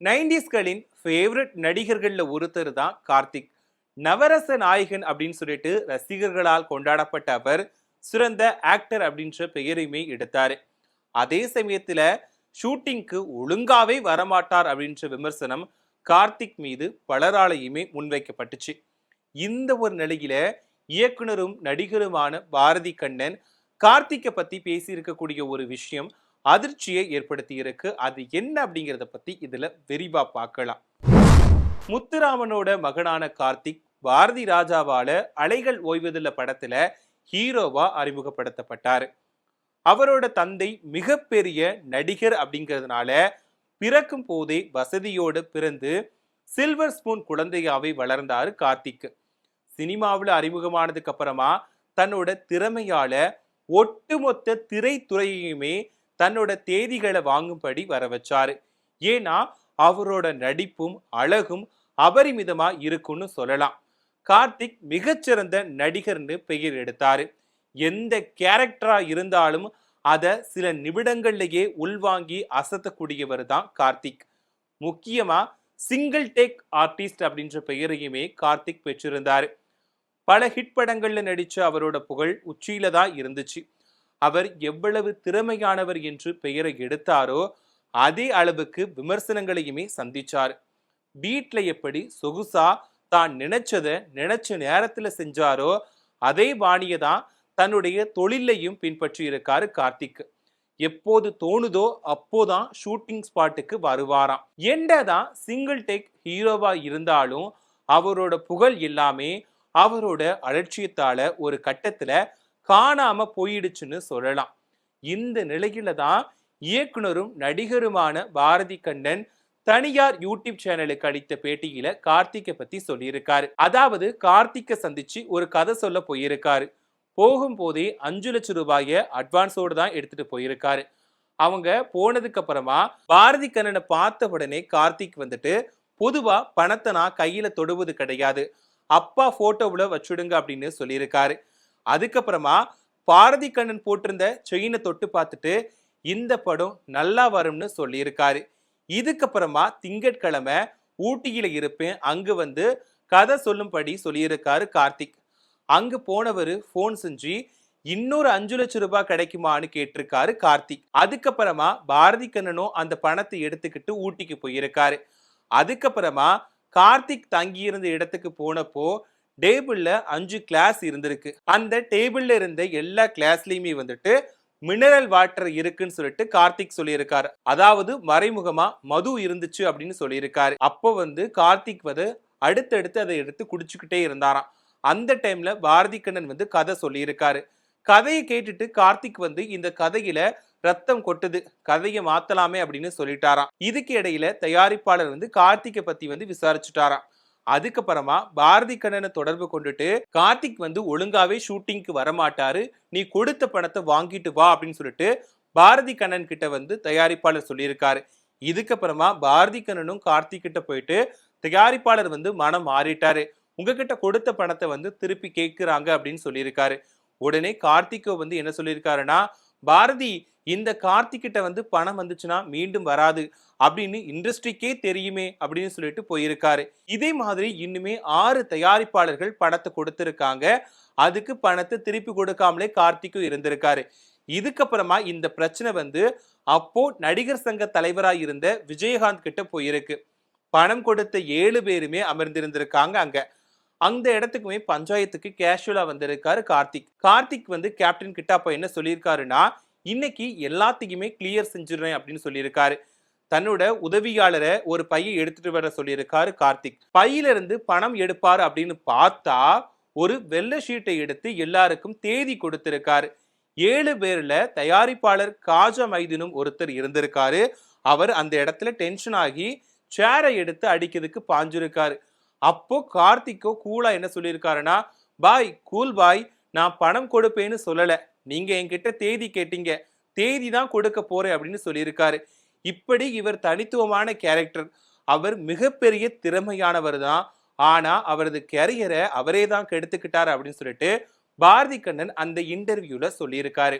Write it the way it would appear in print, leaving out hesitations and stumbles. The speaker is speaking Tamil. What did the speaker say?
நைன்டிஸ்களின் ஃபேவரட் நடிகர்கள்ல ஒருத்தர் தான் கார்த்திக். நவரச நாயகன் அப்படின்னு சொல்லிட்டு ரசிகர்களால் கொண்டாடப்பட்ட அவர் சிறந்த ஆக்டர் அப்படின்ற பெயரையுமே எடுத்தாரு. அதே சமயத்துல ஷூட்டிங்க்கு ஒழுங்காவே வரமாட்டார் அப்படின்ற விமர்சனம் கார்த்திக் மீது பலராலையுமே முன்வைக்கப்பட்டுச்சு. இந்த ஒரு நிலையில இயக்குனரும் நடிகருமான பாரதி கண்ணன் கார்த்திக்கை பத்தி பேசி இருக்கக்கூடிய ஒரு விஷயம் அதிர்ச்சியை ஏற்படுத்தி இருக்கு. அது என்ன அப்படிங்கிறத பத்தி இதுல விரிவா பார்க்கலாம். முத்துராமனோட மகனான கார்த்திக் பாரதி ராஜாவால அலைகள் ஓய்வதில்ல படத்துல ஹீரோவா அறிமுகப்படுத்தப்பட்டாரு. அவரோட தந்தை மிகப்பெரிய நடிகர் அப்படிங்கிறதுனால பிறக்கும் போதே வசதியோடு பிறந்து சில்வர் ஸ்பூன் குழந்தையாவே வளர்ந்தாரு கார்த்திக். சினிமாவில் அறிமுகமானதுக்கு அப்புறமா தன்னோட திறமையால ஒட்டுமொத்த திரைத்துறையுமே தன்னோட தேதிகளை வாங்கும்படி வர வச்சாரு. ஏன்னா அவரோட நடிப்பும் அழகும் அபரிமிதமா இருக்குன்னு சொல்லலாம். கார்த்திக் மிகச்சிறந்த நடிகர்னு பெயர் எடுத்தாரு. எந்த கேரக்டரா இருந்தாலும் அதை சில நிமிடங்கள்லயே உள்வாங்கி அசத்தக்கூடியவர் தான் கார்த்திக். முக்கியமா சிங்கிள் டேக் ஆர்டிஸ்ட் அப்படின்ற பெயரையுமே கார்த்திக் பெற்றிருந்தாரு. பல ஹிட் படங்கள்ல நடிச்ச அவரோட புகழ் உச்சியில தான் இருந்துச்சு. அவர் எவ்வளவு திறமையானவர் என்று பெயரை எடுத்தாரோ அதே அளவுக்கு விமர்சனங்களையுமே சந்திச்சார். வீட்ல எப்படி சொகுசா தான் நினைச்ச நேரத்துல செஞ்சாரோ அதே பாணியை தான் தன்னுடைய தொழிலையும் பின்பற்றி இருக்காரு கார்த்திக். எப்போது தோணுதோ அப்போதான் ஷூட்டிங் ஸ்பாட்டுக்கு வருவாராம். என்னதான் சிங்கிள் டேக் ஹீரோவா இருந்தாலும் அவரோட புகழ் எல்லாமே அவரோட அலட்சியத்தால ஒரு கட்டத்துல காணாம போயிடுச்சுன்னு சொல்லலாம். இந்த நிலையில தான் இயக்குனரும் நடிகருமான பாரதி கண்ணன் தனியார் யூடியூப் சேனலுக்கு அளித்த பேட்டியில கார்த்திகை பத்தி சொல்லியிருக்காரு. அதாவது கார்த்திகை சந்திச்சு ஒரு கதை சொல்ல போயிருக்காரு. போகும்போதே 5 லட்சம் ரூபாய அட்வான்ஸோடு தான் எடுத்துட்டு போயிருக்காரு. அவங்க போனதுக்கு அப்புறமா பாரதி கண்ணனை பார்த்த உடனே கார்த்திக் வந்துட்டு, பொதுவா பணத்தை நான் கையில தொடுவது கிடையாது, அப்பா போட்டோவுல வச்சுடுங்க அப்படின்னு சொல்லியிருக்காரு. அதுக்கப்புறமா பாரதி கண்ணன் போட்டிருந்த செயினை தொட்டு பார்த்துட்டு இந்த படம் நல்லா வரும்னு சொல்லியிருக்காரு. இதுக்கப்புறமா திங்கட்கிழமை ஊட்டியில இருப்பேன், அங்கு வந்து கதை சொல்லும்படி சொல்லியிருக்காரு கார்த்திக். அங்கு போனவர் போன் செஞ்சு இன்னொரு 5 லட்சம் ரூபாய் கிடைக்குமான்னு கேட்டிருக்காரு கார்த்திக். அதுக்கப்புறமா பாரதி கண்ணனும் அந்த பணத்தை எடுத்துக்கிட்டு ஊட்டிக்கு போயிருக்காரு. அதுக்கப்புறமா கார்த்திக் தங்கியிருந்த இடத்துக்கு போனப்போ டேபிள்ல 5 கிளாஸ் இருந்திருக்கு. அந்த டேபிள்ல இருந்த எல்லா கிளாஸ்லயுமே வந்துட்டு மினரல் வாட்டர் இருக்குன்னு சொல்லிட்டு கார்த்திக் சொல்லியிருக்காரு. அதாவது மறைமுகமா மது இருந்துச்சு அப்படின்னு சொல்லியிருக்காரு. அப்போ வந்து கார்த்திக் வந்து அடுத்தடுத்து அதை எடுத்து குடிச்சுக்கிட்டே இருந்தாராம். அந்த டைம்ல பாரதி கண்ணன் வந்து கதை சொல்லியிருக்காரு. கதையை கேட்டுட்டு கார்த்திக் வந்து இந்த கதையில ரத்தம் கொட்டுது, கதையை மாத்தலாமே அப்படின்னு சொல்லிட்டாராம். இதுக்கு இடையில தயாரிப்பாளர் வந்து கார்த்திகை பத்தி வந்து விசாரிச்சுட்டாராம். அதுக்கப்புறமா பாரதி கண்ணனை தொடர்பு கொண்டுட்டு கார்த்திக் வந்து ஒழுங்காவே ஷூட்டிங்க்கு வரமாட்டாரு, நீ கொடுத்த பணத்தை வாங்கிட்டு வா அப்படின்னு சொல்லிட்டு பாரதி கண்ணன் கிட்ட வந்து தயாரிப்பாளர் சொல்லியிருக்காரு. இதுக்கப்புறமா பாரதி கண்ணனும் கார்த்திக் கிட்ட போயிட்டு தயாரிப்பாளர் வந்து மனம் மாறிட்டாரு, உங்ககிட்ட கொடுத்த பணத்தை வந்து திருப்பி கேட்கிறாங்க அப்படின்னு சொல்லியிருக்காரு. உடனே கார்த்திகோ வந்து என்ன சொல்லியிருக்காருன்னா, பாரதி இந்த கார்த்திக் கிட்ட வந்து பணம் வந்துச்சுன்னா மீண்டும் வராது அப்படின்னு இண்டஸ்ட்ரிக்கே தெரியுமே அப்படின்னு சொல்லிட்டு போயிருக்காரு. இதே மாதிரி இன்னுமே 6 தயாரிப்பாளர்கள் பணத்தை கொடுத்திருக்காங்க. அதுக்கு பணத்தை திருப்பி கொடுக்காமலே கார்த்திக்கும் இருந்திருக்காரு. இதுக்கப்புறமா இந்த பிரச்சனை வந்து அப்போ நடிகர் சங்க தலைவராக இருந்த விஜயகாந்த் கிட்ட போயிருக்கு. பணம் கொடுத்த 7 பேருமே அமர்ந்திருந்திருக்காங்க. அந்த இடத்துக்குமே பஞ்சாயத்துக்கு கேஷுவலா வந்திருக்காரு கார்த்திக். கார்த்திக் வந்து கேப்டன் கிட்ட அப்ப என்ன சொல்லியிருக்காருன்னா, இன்னைக்கு எல்லாத்தையுமே கிளியர் செஞ்சிடுறேன் அப்படின்னு சொல்லியிருக்காரு. தன்னோட உதவியாளரை ஒரு பையை எடுத்துட்டு வர சொல்லியிருக்காரு கார்த்திக். பையில இருந்து பணம் எடுப்பாரு அப்படின்னு பார்த்தா ஒரு வெள்ளை ஷீட்டை எடுத்து எல்லாருக்கும் தேதி கொடுத்திருக்காரு. 7 பேர்ல தயாரிப்பாளர் காஜா மைதினும் ஒருத்தர் இருந்திருக்காரு. அவர் அந்த இடத்துல டென்ஷன் ஆகி சேரை எடுத்து அடிக்கிறதுக்கு பாஞ்சிருக்காரு. அப்போ கார்த்திக்கோ கூலா என்ன சொல்லியிருக்காருன்னா, பாய் கூல் பாய், நான் பணம் கொடுப்பேன்னு சொல்லல, நீங்க என்கிட்ட தேதி கேட்டீங்க, தேதி தான் கொடுக்க போறேன் அப்படின்னு சொல்லியிருக்காரு. இப்படி இவர் தனித்துவமான கேரக்டர். அவர் மிகப்பெரிய திறமையானவர் தான், ஆனா அவரது கேரியரை அவரே தான் கெடுத்துக்கிட்டாரு அப்படின்னு சொல்லிட்டு பாரதி கண்ணன் அந்த இன்டர்வியூல சொல்லியிருக்காரு.